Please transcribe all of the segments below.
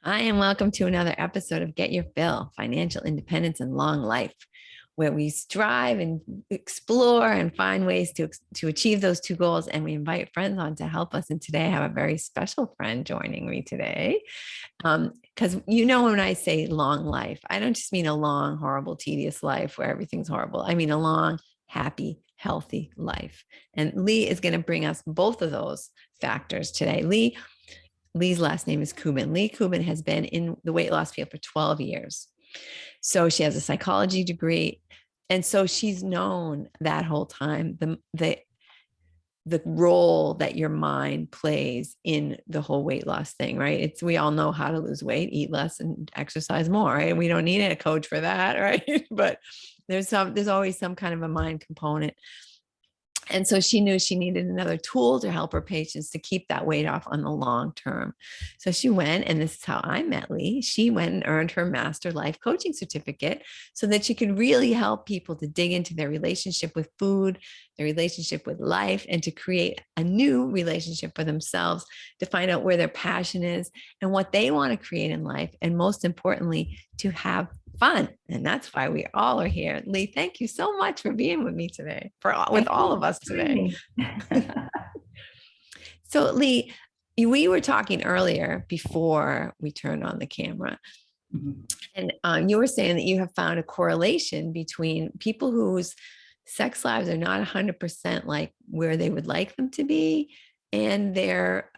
Hi, and welcome to another episode of Get Your Fill Financial Independence and Long Life, where we strive and explore and find ways to achieve those two goals. And we invite friends on to help us. And today I have a very special friend joining me today. Because when I say long life, I don't just mean a long, horrible, tedious life where everything's horrible. I mean a long, happy, healthy life. And Leigh is going to bring us both of those factors today. Leigh's last name is Kubin. Leigh Kubin has been in the weight loss field for 12 years. So she has a psychology degree. And so she's known that whole time the role that your mind plays in the whole weight loss thing, right? We all know how to lose weight, eat less and exercise more, right? We don't need a coach for that, right? But there's always some kind of a mind component. And so she knew she needed another tool to help her patients to keep that weight off on the long term. So she went, and this is how I met Leigh. She went and earned her master life coaching certificate so that she could really help people to dig into their relationship with food, their relationship with life, and to create a new relationship for themselves, to find out where their passion is and what they want to create in life. And most importantly, to have fun. And that's why we all are here. Leigh, thank you so much for being with me today, with all of us today. So Leigh, we were talking earlier before we turned on the camera. Mm-hmm. And you were saying that you have found a correlation between people whose sex lives are not 100% like where they would like them to be and their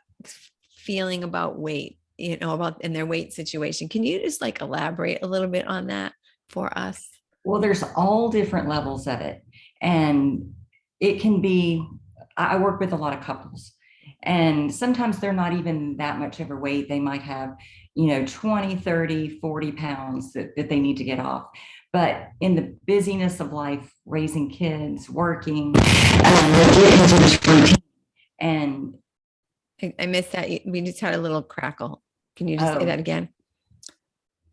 feeling about weight, about in their weight situation. Can you just elaborate a little bit on that for us? Well, there's all different levels of it. And it can be, I work with a lot of couples, and sometimes they're not even that much overweight. They might have, 20, 30, 40 pounds that they need to get off. But in the busyness of life, raising kids, working, they get into this routine. And I missed that. We just had a little crackle. Can you just say that again?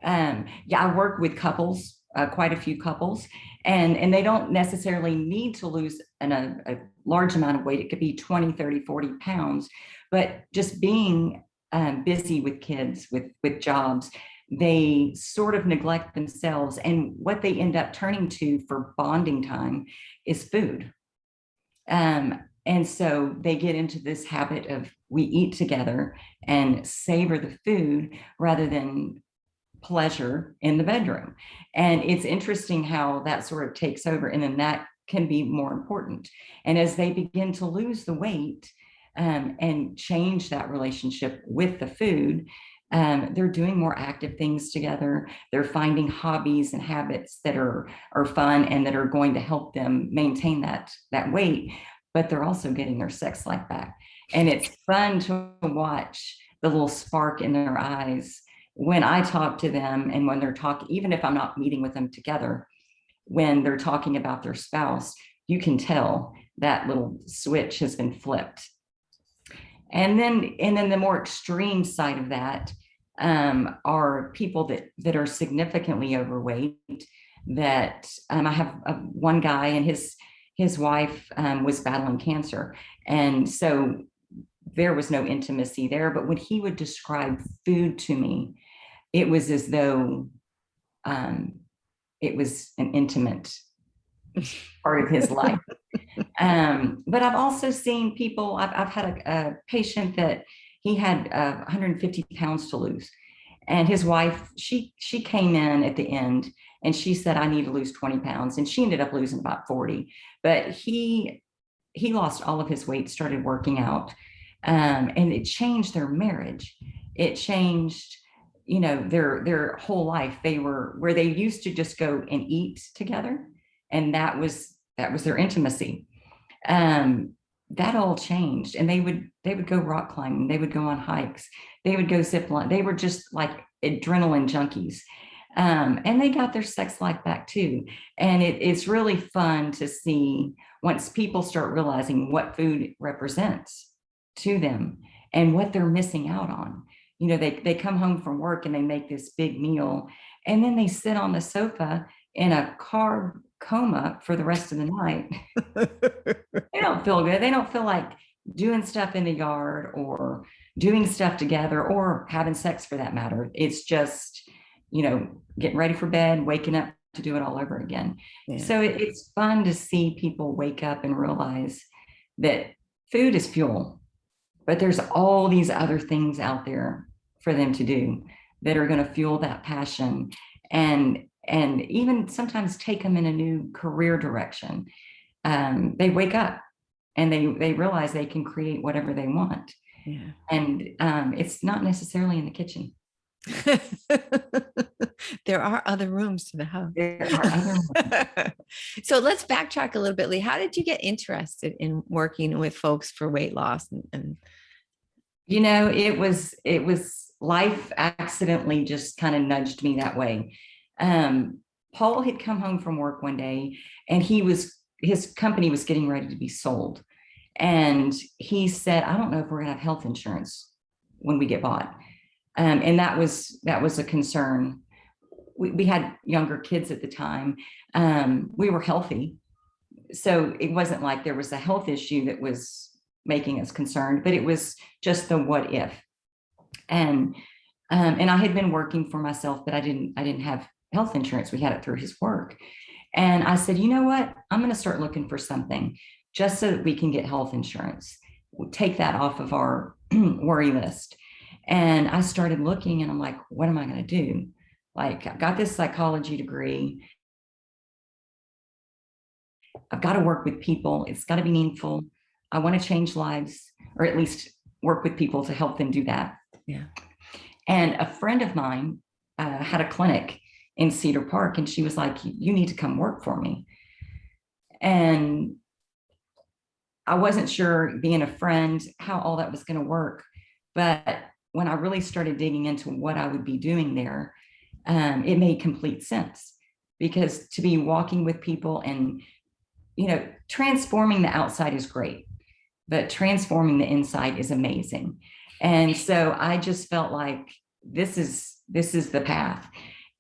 Yeah, I work with couples, quite a few couples, and they don't necessarily need to lose a large amount of weight. It could be 20, 30, 40 pounds, but just being busy with kids, with jobs, they sort of neglect themselves. And what they end up turning to for bonding time is food. And so they get into this habit of we eat together and savor the food rather than pleasure in the bedroom. And it's interesting how that sort of takes over, and then that can be more important. And as they begin to lose the weight and change that relationship with the food, they're doing more active things together. They're finding hobbies and habits that are fun and that are going to help them maintain that weight, but they're also getting their sex life back. And it's fun to watch the little spark in their eyes when I talk to them, and when they're talking, even if I'm not meeting with them together, when they're talking about their spouse, you can tell that little switch has been flipped. And then the more extreme side of that are people that are significantly overweight. That I have one guy, and his wife was battling cancer, and so there was no intimacy there. But when he would describe food to me, it was as though it was an intimate part of his life. But I've also seen people, I've had a patient that he had 150 pounds to lose. And his wife, she came in at the end and she said, I need to lose 20 pounds. And she ended up losing about 40. But he lost all of his weight, started working out. And it changed their marriage. It changed, their whole life. They were where they used to just go and eat together, and that was their intimacy. That all changed, and they would go rock climbing, they would go on hikes, they would go zip line. They were just like adrenaline junkies. And they got their sex life back too. And it's really fun to see once people start realizing what food represents to them and what they're missing out on. They come home from work and they make this big meal, and then they sit on the sofa in a carb coma for the rest of the night. They don't feel good. They don't feel like doing stuff in the yard or doing stuff together or having sex for that matter. It's just, getting ready for bed, waking up to do it all over again. Yeah. So it's fun to see people wake up and realize that food is fuel, but there's all these other things out there for them to do that are going to fuel that passion and even sometimes take them in a new career direction. They wake up and they realize they can create whatever they want. Yeah. And it's not necessarily in the kitchen. There are other rooms to the house. There are other So let's backtrack a little bit, Leigh. How did you get interested in working with folks for weight loss? And it was life accidentally just kind of nudged me that way. Paul had come home from work one day and his company was getting ready to be sold. And he said, I don't know if we're gonna have health insurance when we get bought. And that was a concern. We had younger kids at the time. We were healthy. So it wasn't like there was a health issue that was making us concerned, but it was just the what if. And I had been working for myself, but I didn't have health insurance. We had it through his work. And I said, you know what? I'm going to start looking for something just so that we can get health insurance. We'll take that off of our worry list. And I started looking and I'm like, what am I going to do? Like, I've got this psychology degree. I've got to work with people. It's got to be meaningful. I want to change lives, or at least work with people to help them do that. yeah. And a friend of mine had a clinic in Cedar Park, and she was like, you need to come work for me. And I wasn't sure, being a friend, how all that was going to work. But when I really started digging into what I would be doing there, it made complete sense, because to be walking with people and, transforming the outside is great, but transforming the inside is amazing. And so I just felt like this is the path.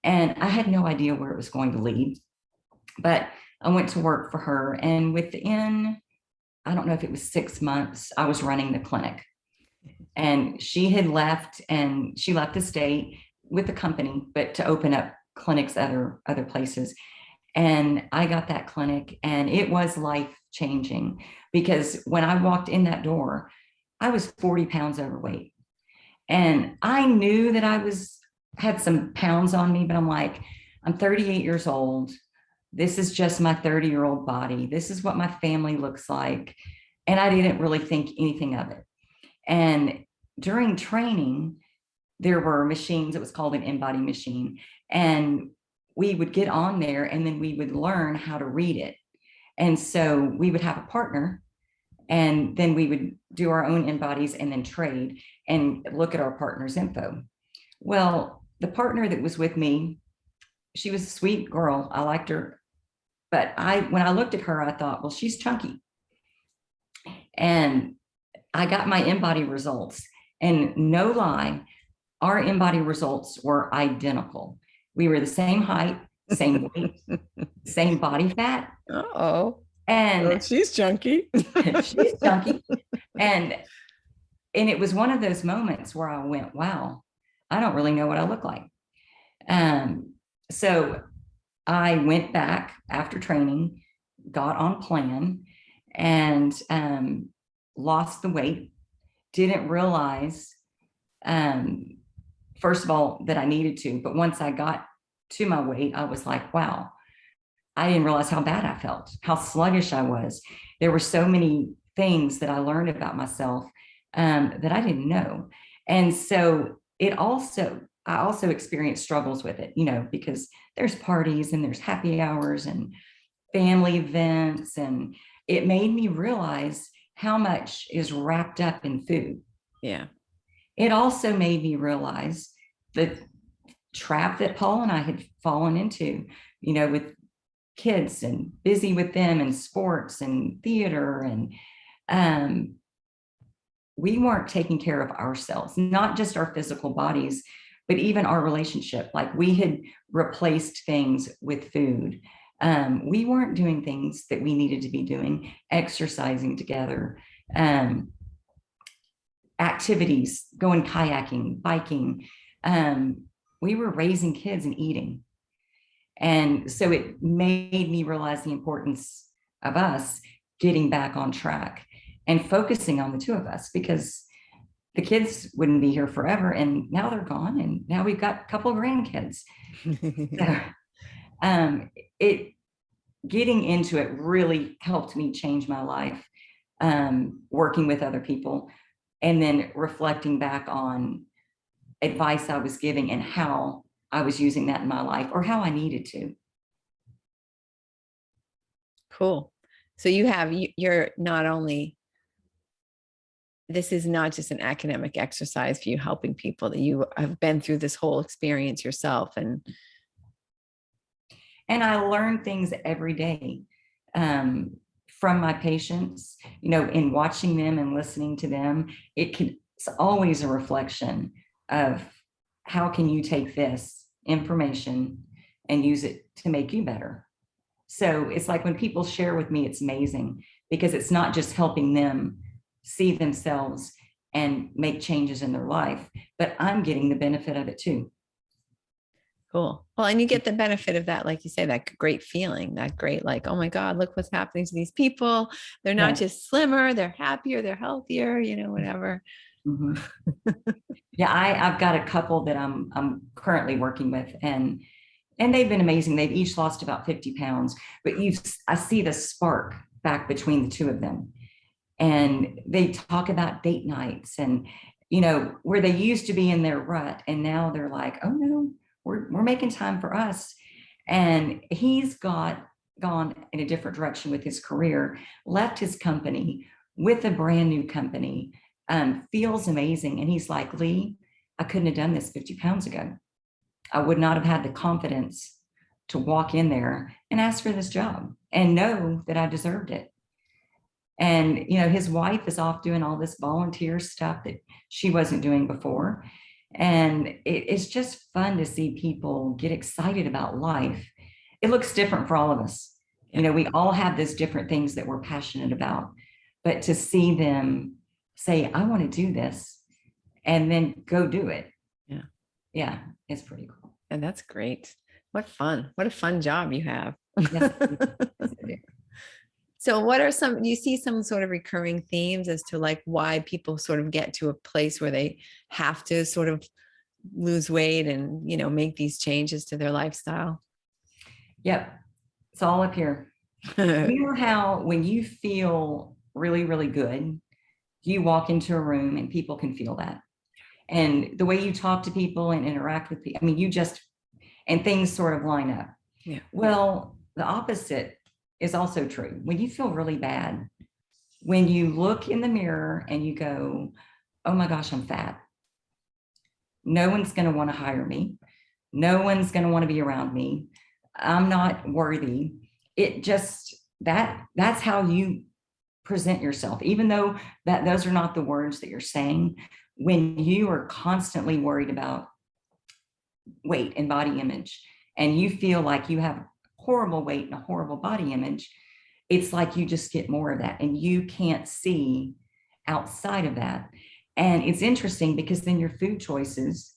And I had no idea where it was going to lead, but I went to work for her. And within, I don't know if it was 6 months, I was running the clinic. And she had left, and she left the state with the company, but to open up clinics other places. And I got that clinic, and it was life changing, because when I walked in that door, I was 40 pounds overweight. And I knew that I had some pounds on me, but I'm like, I'm 38 years old. This is just my 30-year-old body. This is what my family looks like. And I didn't really think anything of it. And during training, there were machines. It was called an InBody machine. And we would get on there, and then we would learn how to read it. And so we would have a partner, and then we would do our own InBodies and then trade and look at our partner's info. Well, the partner that was with me, she was a sweet girl. I liked her. But when I looked at her, I thought, well, she's chunky. And I got my InBody results, and no lie, our InBody results were identical. We were the same height, same weight, same body fat. Uh-oh. And well, she's chunky. she's chunky. And it was one of those moments where I went, wow, I don't really know what I look like. So I went back after training, got on plan, and lost the weight. Didn't realize, first of all, that I needed to, but once I got to my weight, I was like, wow, I didn't realize how bad I felt, how sluggish I was. There were so many things that I learned about myself that I didn't know. And so I also experienced struggles with it, because there's parties and there's happy hours and family events. And it made me realize how much is wrapped up in food. Yeah. It also made me realize the trap that Paul and I had fallen into, with kids and busy with them and sports and theater. And we weren't taking care of ourselves, not just our physical bodies, but even our relationship. Like, we had replaced things with food. We weren't doing things that we needed to be doing, exercising together, activities, going kayaking, biking. We were raising kids and eating. And so it made me realize the importance of us getting back on track and focusing on the two of us, because the kids wouldn't be here forever. And now they're gone. And now we've got a couple of grandkids. So, it getting into it really helped me change my life, working with other people and then reflecting back on advice I was giving and how I was using that in my life or how I needed to. Cool. So you're not only, this is not just an academic exercise for you helping people, that you have been through this whole experience yourself. And I learn things every day, from my patients, in watching them and listening to them. It's always a reflection of how can you take this information and use it to make you better. So it's like when people share with me, it's amazing because it's not just helping them see themselves and make changes in their life, but I'm getting the benefit of it too. cool. Well, and you get the benefit of that, like you say, that great feeling, that great, like, oh my God, look what's happening to these people. They're not Yeah. just slimmer, they're happier, they're healthier, whatever. Mhm. Yeah, I've got a couple that I'm currently working with, and they've been amazing. They've each lost about 50 pounds, but I see the spark back between the two of them. And they talk about date nights and, where they used to be in their rut. And now they're like, oh no, we're making time for us. And he's gone in a different direction with his career, left his company with a brand new company, feels amazing. And he's like, Leigh, I couldn't have done this 50 pounds ago. I would not have had the confidence to walk in there and ask for this job and know that I deserved it. And, his wife is off doing all this volunteer stuff that she wasn't doing before. And it's just fun to see people get excited about life. It looks different for all of us. We all have those different things that we're passionate about, but to see them say, I want to do this and then go do it. Yeah. Yeah. It's pretty cool. And that's great. What fun. What a fun job you have. Yes. So do you see some sort of recurring themes as to like why people sort of get to a place where they have to sort of lose weight and, make these changes to their lifestyle? Yep. It's all up here. You know how when you feel really, really good, you walk into a room and people can feel that. And the way you talk to people and interact with people, and things sort of line up. Yeah. Well, the opposite is also true. When you feel really bad, when you look in the mirror and you go, oh my gosh, I'm fat. No one's going to want to hire me. No one's going to want to be around me. I'm not worthy. That's how you present yourself, even though those are not the words that you're saying. When you are constantly worried about weight and body image, and you feel like you have horrible weight and a horrible body image, it's like you just get more of that and you can't see outside of that. And it's interesting because then your food choices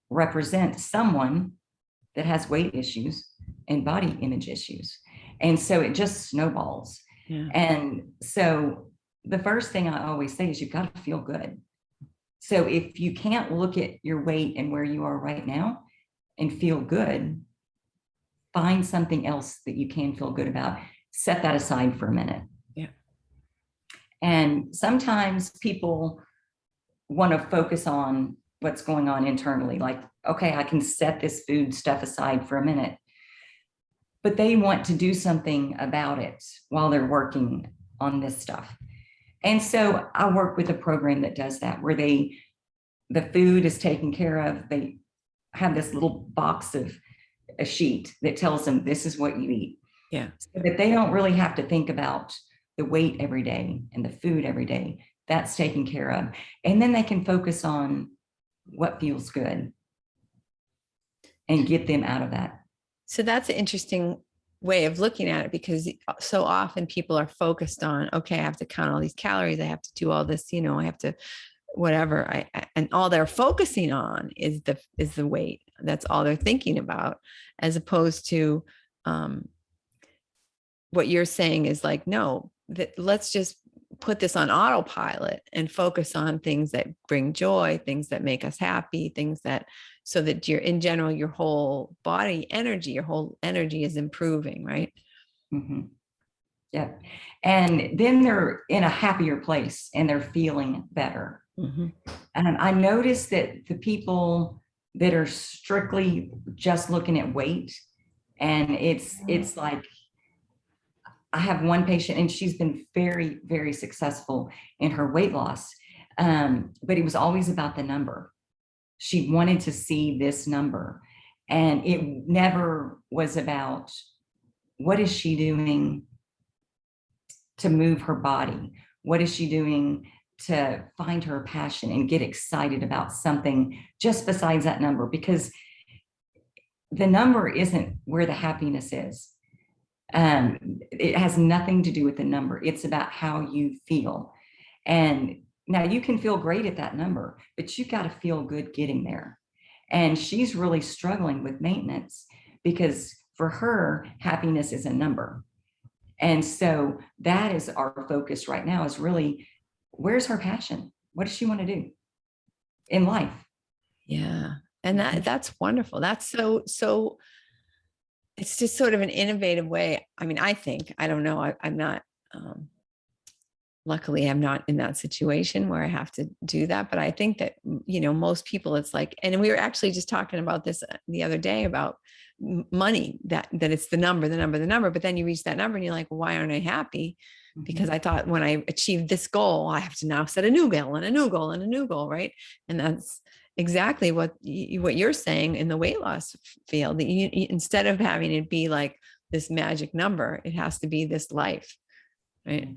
represent someone that has weight issues and body image issues. And so it just snowballs. Yeah. And so the first thing I always say is you've got to feel good. So if you can't look at your weight and where you are right now and feel good, find something else that you can feel good about. Set that aside for a minute. Yeah. And sometimes people want to focus on what's going on internally. Like, okay, I can set this food stuff aside for a minute, but they want to do something about it while they're working on this stuff. And so I work with a program that does that, where the food is taken care of. They have this little box of a sheet that tells them this is what you eat. Yeah. So that they don't really have to think about the weight every day and the food every day. That's taken care of. And then they can focus on what feels good and get them out of that. So that's an interesting way of looking at it, because so often people are focused on, okay, I have to count all these calories. I have to do all this, I have to whatever and all they're focusing on is the weight. That's all they're thinking about, as opposed to what you're saying is like, no, let's just put this on autopilot and focus on things that bring joy, things that make us happy, things that, so that you're, in general, your whole whole energy is improving, right? Mm-hmm. Yeah. And then they're in a happier place and they're feeling better. Mm-hmm. And I noticed that the people that are strictly just looking at weight, and it's like, I have one patient and she's been very, very successful in her weight loss. But it was always about the number. She wanted to see this number. And it never was about what is she doing to move her body? What is she doing to find her passion and get excited about something just besides that number? Because the number isn't where the happiness is. It has nothing to do with the number. It's about how you feel. And now you can feel great at that number, but you got to feel good getting there. And she's really struggling with maintenance because for her, happiness is a number. And so that is our focus right now, is really, where's her passion? What does she want to do in life? Yeah. And that's wonderful. That's so it's just sort of an innovative way. I mean, I think, I don't know, I'm not, luckily I'm not in that situation where I have to do that. But I think that, most people, it's like, and we were actually just talking about this the other day about money, that it's the number, but then you reach that number and you're like, well, why aren't I happy? Because I thought when I achieved this goal, I have to now set a new goal and a new goal and a new goal. Right. And that's exactly what you're saying in the weight loss field, that you instead of having it be like this magic number, it has to be this life. Right.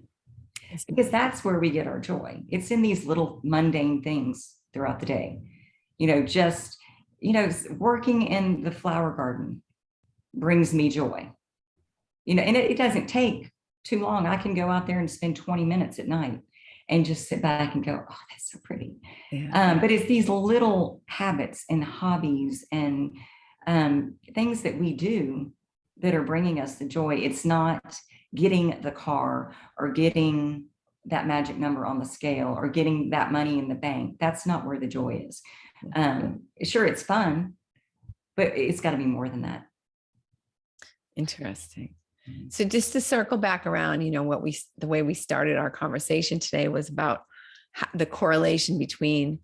Because that's where we get our joy. It's in these little mundane things throughout the day. Just, working in the flower garden brings me joy. And it doesn't take too long. I can go out there and spend 20 minutes at night and just sit back and go, oh, that's so pretty. Yeah. But it's these little habits and hobbies and things that we do that are bringing us the joy. It's not getting the car or getting that magic number on the scale or getting that money in the bank. That's not where the joy is. Sure, it's fun, but it's got to be more than that. Interesting. So just to circle back around, the way we started our conversation today was about the correlation between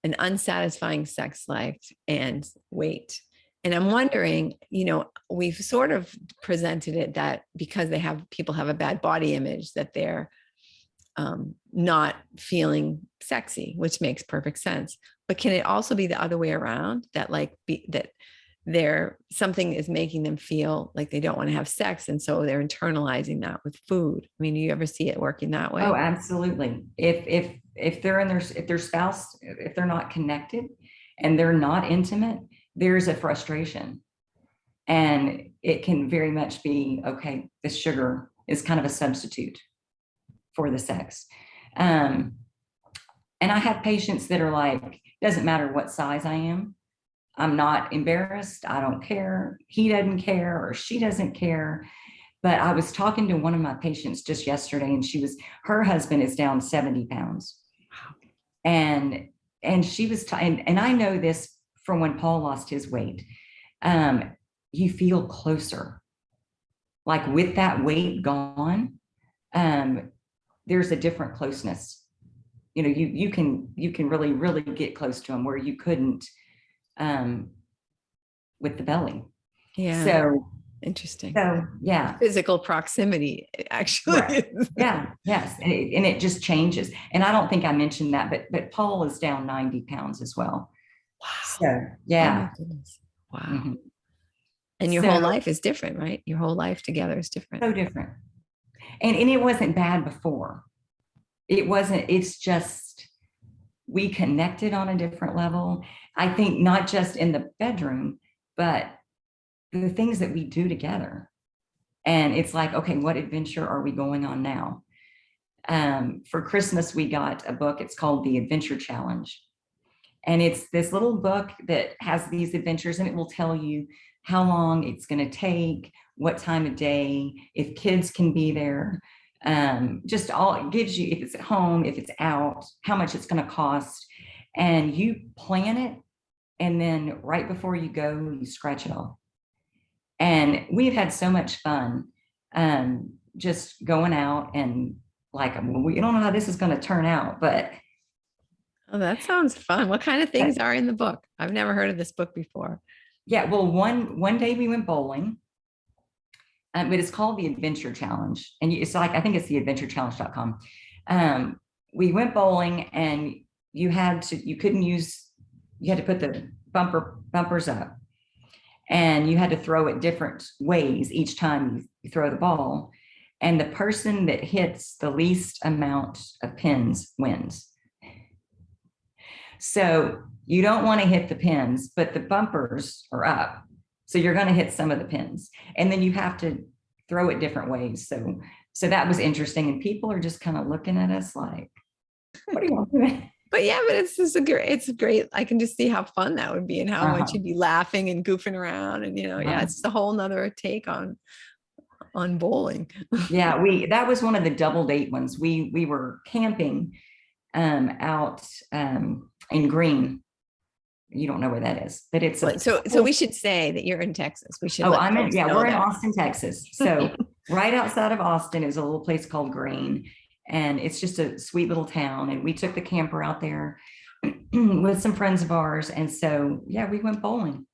an unsatisfying sex life and weight. And I'm wondering, we've sort of presented it that because people have a bad body image, that they're not feeling sexy, which makes perfect sense. But can it also be the other way around, that something is making them feel like they don't want to have sex, and so they're internalizing that with food? I mean, do you ever see it working that way? Oh, absolutely. If they're if their spouse, if they're not connected and they're not intimate, there's a frustration. And it can very much be, okay, the sugar is kind of a substitute for the sex. And I have patients that are like, doesn't matter what size I am. I'm not embarrassed. I don't care. He doesn't care or she doesn't care. But I was talking to one of my patients just yesterday, and her husband is down 70 pounds. Wow. And she was, and I know this from when Paul lost his weight. You feel closer. Like with that weight gone, there's a different closeness. You can really, really get close to him where you couldn't with the belly. Yeah. So interesting. So yeah, physical proximity actually. Right. Yeah. Yes. And it just changes. And I don't think I mentioned that, but Paul is down 90 pounds as well. Wow. So yeah. Oh my goodness. Wow. Mm-hmm. And your whole life is different, right? Your whole life together is different. So different. And it wasn't bad before. It's just, we connected on a different level. I think not just in the bedroom, but the things that we do together. And it's like, okay, what adventure are we going on now? For Christmas, we got a book. It's called The Adventure Challenge. And it's this little book that has these adventures, and it will tell you how long it's going to take, what time of day, if kids can be there. Just all it gives you, if it's at home, if it's out, how much it's going to cost. And you plan it. And then right before you go, you scratch it off. And we've had so much fun just going out and like, we don't know how this is going to turn out, but. Oh, that sounds fun. What kind of things are in the book? I've never heard of this book before. Yeah, well, one day we went bowling, but it's called the Adventure Challenge. And it's like, I think it's the adventurechallenge.com. We went bowling and you had to put the bumpers up, and you had to throw it different ways each time you throw the ball. And the person that hits the least amount of pins wins. So you don't want to hit the pins, but the bumpers are up. So you're going to hit some of the pins, and then you have to throw it different ways. So that was interesting. And people are just kind of looking at us like, what are you doing? But yeah, but it's great. I can just see how fun that would be and how much you'd be laughing and goofing around. And, yeah, it's a whole nother take on bowling. Yeah, that was one of the double date ones. We were camping out in Green. You don't know where that is, but it's so we should say that you're in Texas. We should. We're in Austin, Texas. So right outside of Austin is a little place called Green, and it's just a sweet little town. And we took the camper out there with some friends of ours, and so yeah, we went bowling.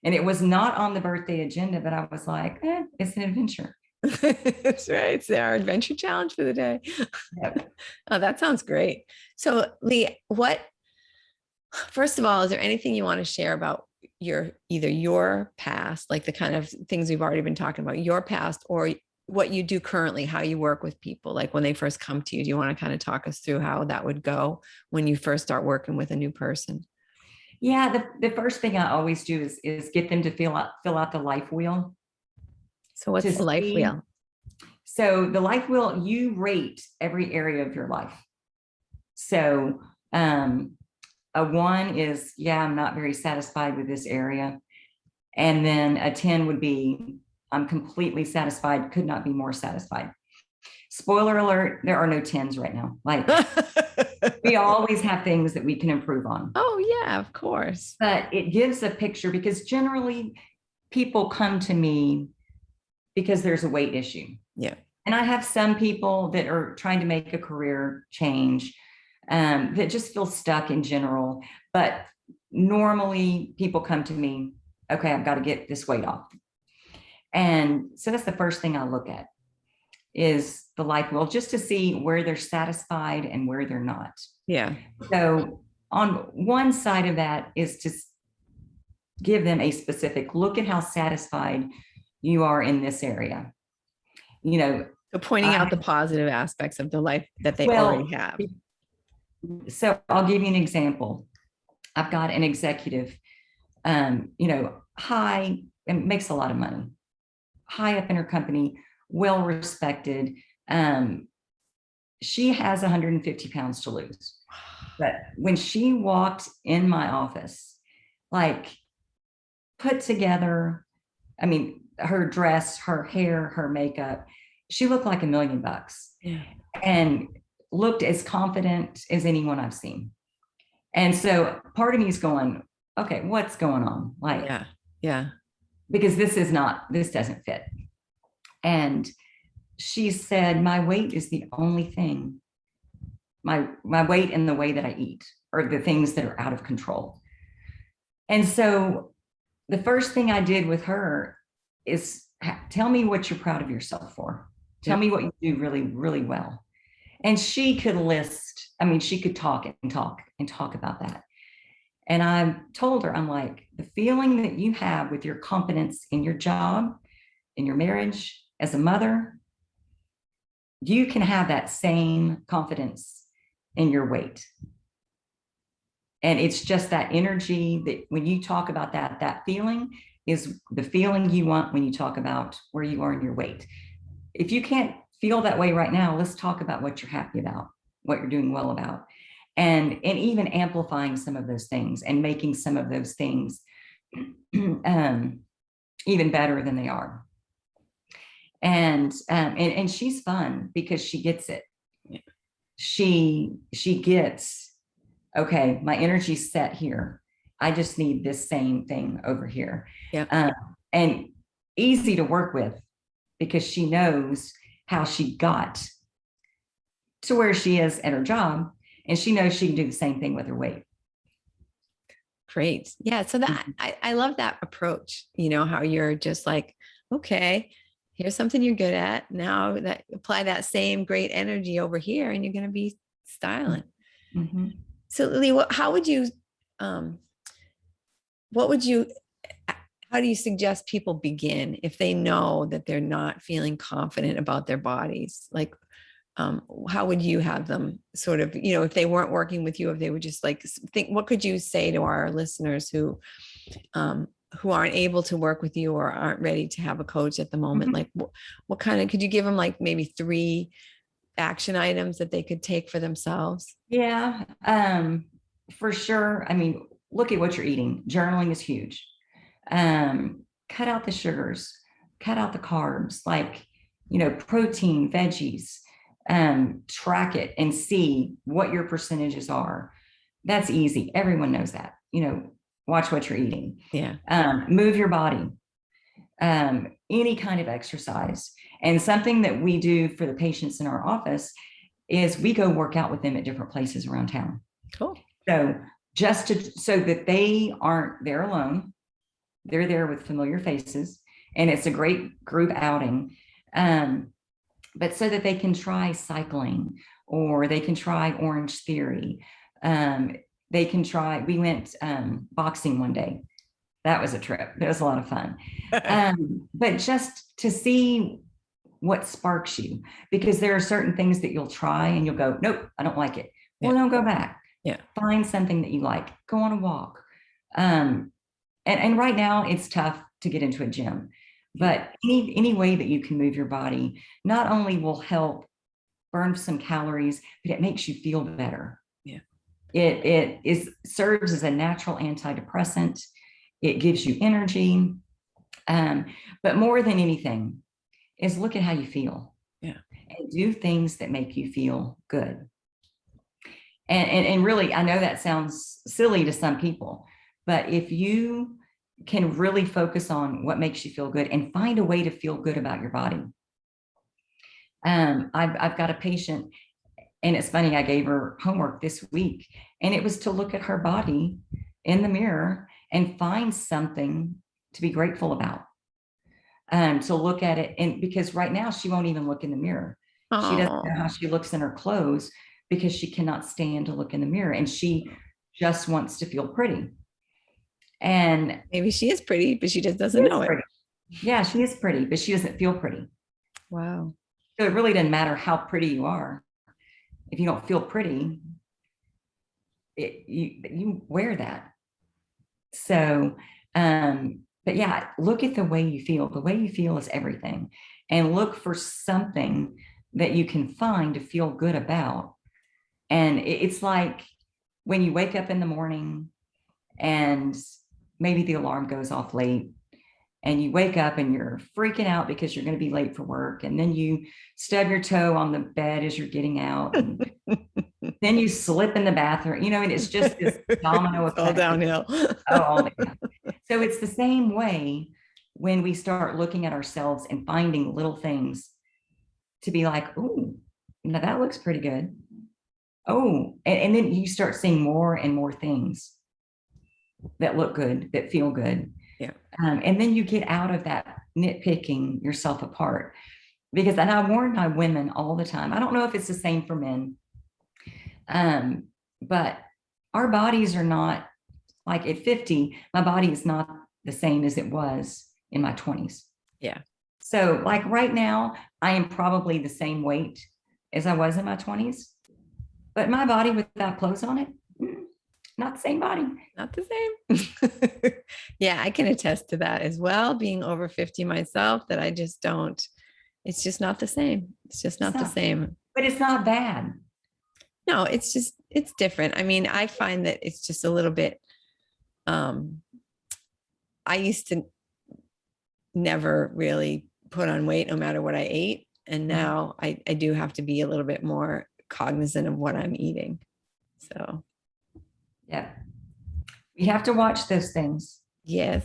And it was not on the birthday agenda, but I was like, it's an adventure. That's right. It's our adventure challenge for the day. Yep. Oh, that sounds great. So Leigh, first of all, is there anything you want to share about either your past, like the kind of things we've already been talking about, your past, or what you do currently, how you work with people, like when they first come to you? Do you want to kind of talk us through how that would go when you first start working with a new person? Yeah, the first thing I always do is get them to fill out the life wheel. So what's the life wheel? So the life wheel, you rate every area of your life. So a 1 is, I'm not very satisfied with this area. And then a 10 would be, I'm completely satisfied, could not be more satisfied. Spoiler alert, there are no 10s right now. Like we always have things that we can improve on. Oh yeah, of course. But it gives a picture, because generally people come to me because there's a weight issue. Yeah. And I have some people that are trying to make a career change that just feel stuck in general. But normally people come to me, okay, I've got to get this weight off. And so that's the first thing I look at, is the life wheel, just to see where they're satisfied and where they're not. Yeah. So on one side of that is to give them a specific look at how satisfied you are in this area. So pointing out the positive aspects of the life that they already have. So I'll give you an example. I've got an executive, high, and makes a lot of money, high up in her company, well respected. She has 150 pounds to lose. But when she walked in my office, like put together, her dress, her hair, her makeup, she looked like $1 million. Yeah. And looked as confident as anyone I've seen. And so part of me is going, okay, what's going on? Like, yeah. Because this doesn't fit. And she said, my weight is the only thing. My weight and the way that I eat are the things that are out of control. And so the first thing I did with her is tell me what you're proud of yourself for. Tell me what you do really, really well. And she could list, she could talk about that. And I told her, I'm like, the feeling that you have with your competence in your job, in your marriage, as a mother, you can have that same confidence in your weight. And it's just that energy that when you talk about that feeling is the feeling you want when you talk about where you are in your weight. If you can't feel that way right now. Let's talk about what you're happy about, what you're doing well about, and even amplifying some of those things and making some of those things even better than they are. And she's fun because she gets it. Yeah. She gets, okay, my energy's set here. I just need this same thing over here. Yeah. And easy to work with because she knows how she got to where she is at her job, and she knows she can do the same thing with her weight. Great. Yeah. So that I love that approach, you know, how you're just like, okay, here's something you're good at. Now that apply that same great energy over here and you're going to be styling. Mm-hmm. So Leigh, how would you, what would you, how do you suggest people begin if they know that they're not feeling confident about their bodies? Like, how would you have them sort of, you know, if they weren't working with you, if they would just like think, what could you say to our listeners who aren't able to work with you or aren't ready to have a coach at the moment? Like what kind of, could you give them like maybe 3 action items that they could take for themselves? Yeah, for sure. I mean, look at what you're eating. Journaling is huge. Cut out the sugars, cut out the carbs, like, you know, protein, veggies, track it and see what your percentages are. That's easy. Everyone knows that, you know, watch what you're eating. Yeah. Move your body, any kind of exercise. And something that we do for the patients in our office is we go work out with them at different places around town. Cool. So so that they aren't there alone, they're there with familiar faces, and it's a great group outing. But so that they can try cycling, or they can try Orange Theory. They can try, we went boxing one day. That was a trip. It was a lot of fun. But just to see what sparks you, because there are certain things that you'll try and you'll go, nope, I don't like it. Well, don't go back. Yeah. Find something that you like. Go on a walk. And right now it's tough to get into a gym, but any way that you can move your body not only will help burn some calories, but it makes you feel better. Yeah. It serves as a natural antidepressant. It gives you energy. But more than anything is look at how you feel. Yeah. And do things that make you feel good. And really, I know that sounds silly to some people, but if you can really focus on what makes you feel good and find a way to feel good about your body. I've got a patient, and it's funny, I gave her homework this week, and it was to look at her body in the mirror and find something to be grateful about. To look at it, and because right now she won't even look in the mirror. She doesn't know how she looks in her clothes because she cannot stand to look in the mirror, and she just wants to feel pretty. And maybe she is pretty, but she just doesn't know it. Yeah, she is pretty, but she doesn't feel pretty. Wow. So it really doesn't matter how pretty you are. If you don't feel pretty, you wear that. So, but yeah, look at the way you feel. The way you feel is everything. And look for something that you can find to feel good about. And it's like when you wake up in the morning and maybe the alarm goes off late, and you wake up and you're freaking out because you're going to be late for work. And then you stub your toe on the bed as you're getting out. And then you slip in the bathroom, you know, and it's just this domino effect. All downhill. So it's the same way when we start looking at ourselves and finding little things to be like, oh, now that looks pretty good. Oh, and then you start seeing more and more things that look good, that feel good. Yeah. And then you get out of that nitpicking yourself apart. Because, and I warn my women all the time, I don't know if it's the same for men, but our bodies are not, like at 50, my body is not the same as it was in my 20s. Yeah. So like right now, I am probably the same weight as I was in my 20s, but my body without clothes on it, not the same body. Not the same. Yeah, I can attest to that as well, being over 50 myself, that I just don't, It's just not the same. It's just not the same. But it's not bad. No, it's different. I mean, I find that it's just a little bit, I used to never really put on weight no matter what I ate. And now I do have to be a little bit more cognizant of what I'm eating. So, yeah, you have to watch those things. yes.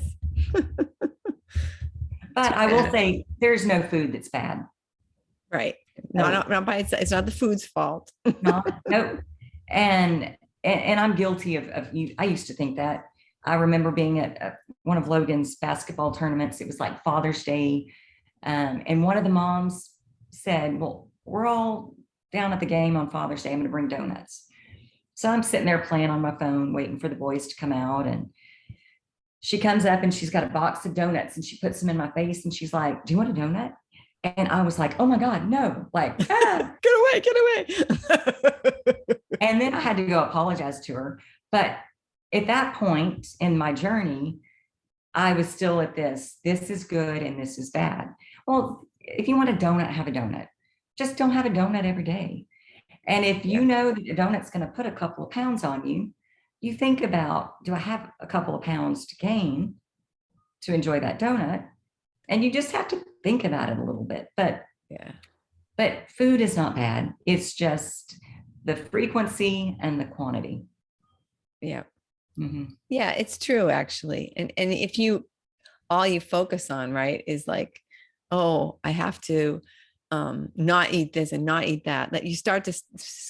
But I will say there's no food that's bad. Right. No, not by it's not the food's fault. Nope. And I'm guilty of I used to think that. I remember being at one of Logan's basketball tournaments. It was like Father's Day. And one of the moms said, well, we're all down at the game on Father's Day. I'm going to bring donuts. So I'm sitting there playing on my phone, waiting for the boys to come out. And she comes up and she's got a box of donuts and she puts them in my face. And she's like, do you want a donut? And I was like, oh my God, no, like, ah. Get away. And then I had to go apologize to her. But at that point in my journey, I was still at this is good and this is bad. Well, if you want a donut, have a donut. Just don't have a donut every day. And if you know that a donut's going to put a couple of pounds on you, you think about, do I have a couple of pounds to gain to enjoy that donut? And you just have to think about it a little bit. But food is not bad. It's just the frequency and the quantity. Yeah. Mm-hmm. Yeah, it's true, actually. And if all you focus on, right, is like, oh, I have to not eat this and not eat that you start to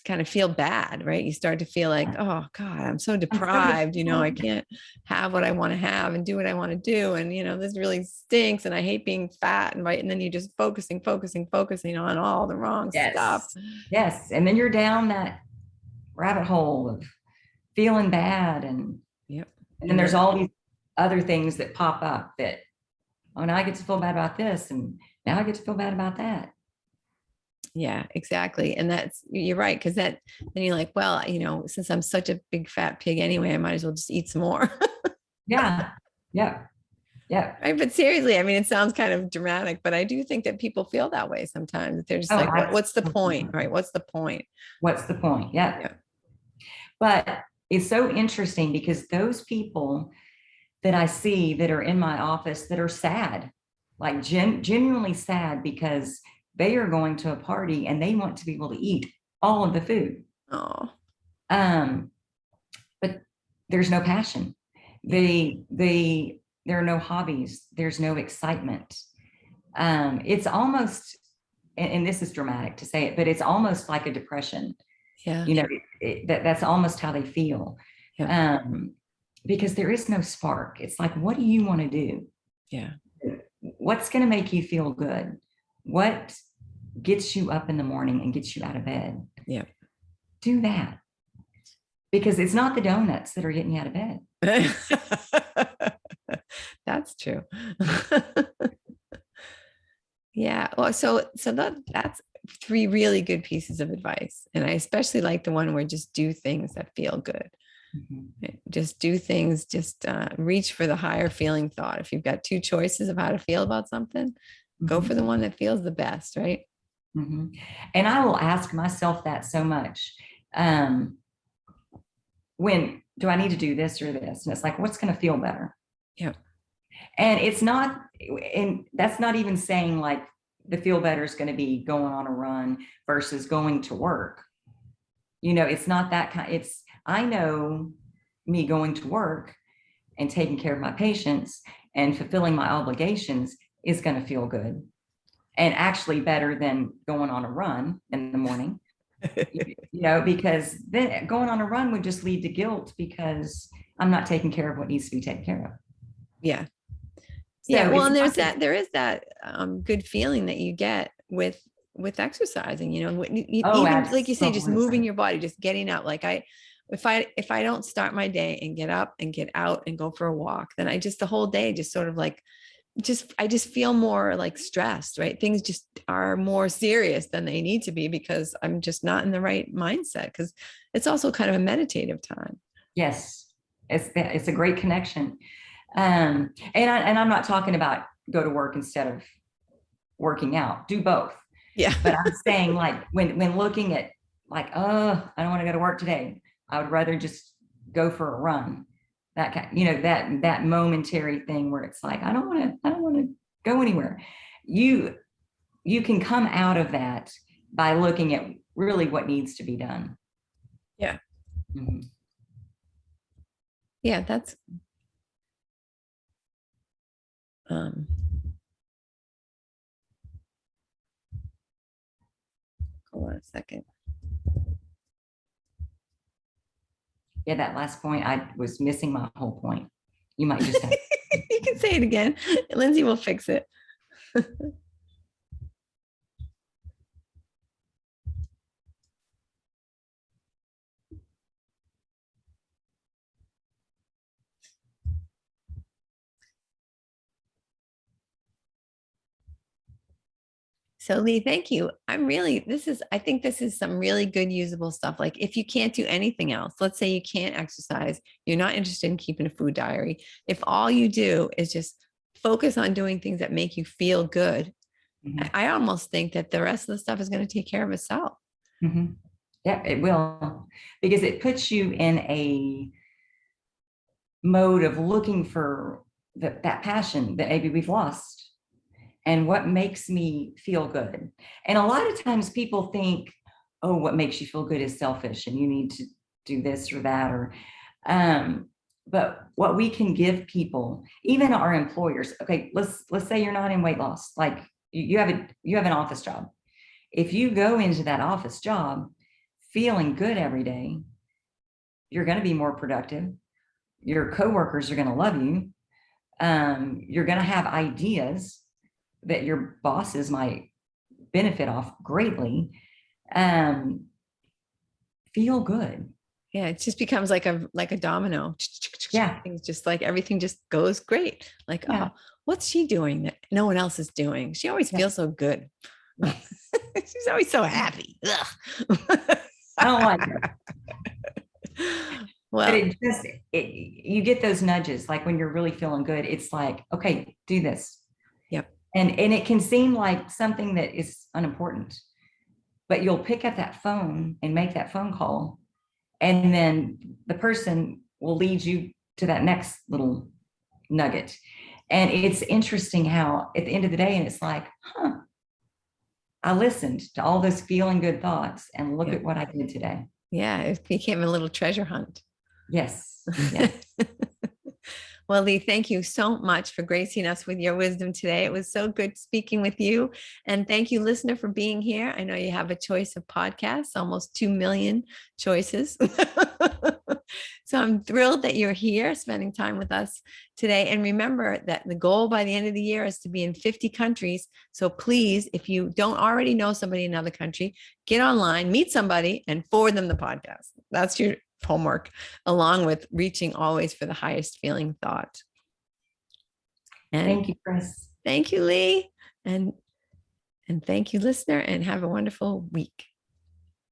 kind of feel bad, right? You start to feel like, oh God, I'm so deprived, I can't have what I want to have and do what I want to do. And, this really stinks and I hate being fat and right. And then you're just focusing on all the wrong stuff. Yes. And then you're down that rabbit hole of feeling bad. And then there's all these other things that pop up that, oh, now I get to feel bad about this. And now I get to feel bad about that. Yeah, exactly. And you're right. Cause then you're like, well, since I'm such a big fat pig anyway, I might as well just eat some more. Yeah. Right. But seriously, I mean, it sounds kind of dramatic, but I do think that people feel that way sometimes. They're just like, what's the point? Right. What's the point? Yeah. But it's so interesting because those people that I see that are in my office that are sad, like genuinely sad because they are going to a party and they want to be able to eat all of the food. Oh. But there's no passion. There are no hobbies. There's no excitement. It's almost, and this is dramatic to say it, but it's almost like a depression. Yeah. That's almost how they feel. Yeah. Because there is no spark. It's like, what do you want to do? Yeah. What's going to make you feel good? What gets you up in the morning and gets you out of bed? Yeah. Do that. Because it's not the donuts that are getting you out of bed. That's true. Yeah. Well, so that's 3 really good pieces of advice. And I especially like the one where just do things that feel good. Mm-hmm. Just do things, just reach for the higher feeling thought. If you've got 2 choices of how to feel about something, mm-hmm. go for the one that feels the best, right? Mm-hmm. And I will ask myself that so much. When do I need to do this or this? And it's like, what's going to feel better? Yeah. And it's not, and that's not even saying like the feel better is going to be going on a run versus going to work. It's not that kind. I know me going to work and taking care of my patients and fulfilling my obligations is going to feel good and actually better than going on a run in the morning, because then going on a run would just lead to guilt because I'm not taking care of what needs to be taken care of. Yeah. So yeah. Well, and there is that good feeling that you get with exercising, even like you say, just moving your body, just getting out. Like if I don't start my day and get up and get out and go for a walk, then the whole day just sort of like, I just feel more like stressed, right? Things just are more serious than they need to be because I'm just not in the right mindset, because it's also kind of a meditative time. Yes. It's a great connection. And I'm not talking about go to work instead of working out. Do both. Yeah. But I'm saying, like, when looking at, like, oh, I don't want to go to work today, I would rather just go for a run. That kind, that momentary thing where it's like, I don't want to go anywhere. You can come out of that by looking at really what needs to be done. Yeah. Mm-hmm. Yeah, that's hold on a second. Yeah, that last point, I was missing my whole point. You might just have You can say it again. Lindsay will fix it. So Leigh, thank you. I think this is some really good usable stuff. Like if you can't do anything else, let's say you can't exercise, you're not interested in keeping a food diary. If all you do is just focus on doing things that make you feel good, mm-hmm. I almost think that the rest of the stuff is going to take care of itself. Mm-hmm. Yeah, it will, because it puts you in a mode of looking for that passion that maybe we've lost and what makes me feel good. And a lot of times people think, oh, what makes you feel good is selfish and you need to do this or that, or but what we can give people, even our employers, okay, let's say you're not in weight loss, like you have an office job. If you go into that office job feeling good every day, you're going to be more productive. Your coworkers are going to love you. You're going to have ideas that your bosses might benefit off greatly. Feel good. Yeah, it just becomes like a domino. Yeah. Things just like everything just goes great. Like, Yeah. oh, what's she doing that no one else is doing? She always feels so good. She's always so happy. I don't like her. Well, but you get those nudges, like when you're really feeling good, it's like, okay, do this. Yep. And it can seem like something that is unimportant, but you'll pick up that phone and make that phone call. And then the person will lead you to that next little nugget. And it's interesting how at the end of the day, and it's like, I listened to all those feeling good thoughts and look at what I did today. Yeah, it became a little treasure hunt. Yes. Yes. Well, Leigh, thank you so much for gracing us with your wisdom today. It was so good speaking with you. And thank you, listener, for being here. I know you have a choice of podcasts, almost 2 million choices. So I'm thrilled that you're here spending time with us today. And remember that the goal by the end of the year is to be in 50 countries. So please, if you don't already know somebody in another country, get online, meet somebody, and forward them the podcast. That's your homework, along with reaching always for the highest feeling thought. And thank you, Chris. Thank you, Leigh. And thank you, listener, and have a wonderful week.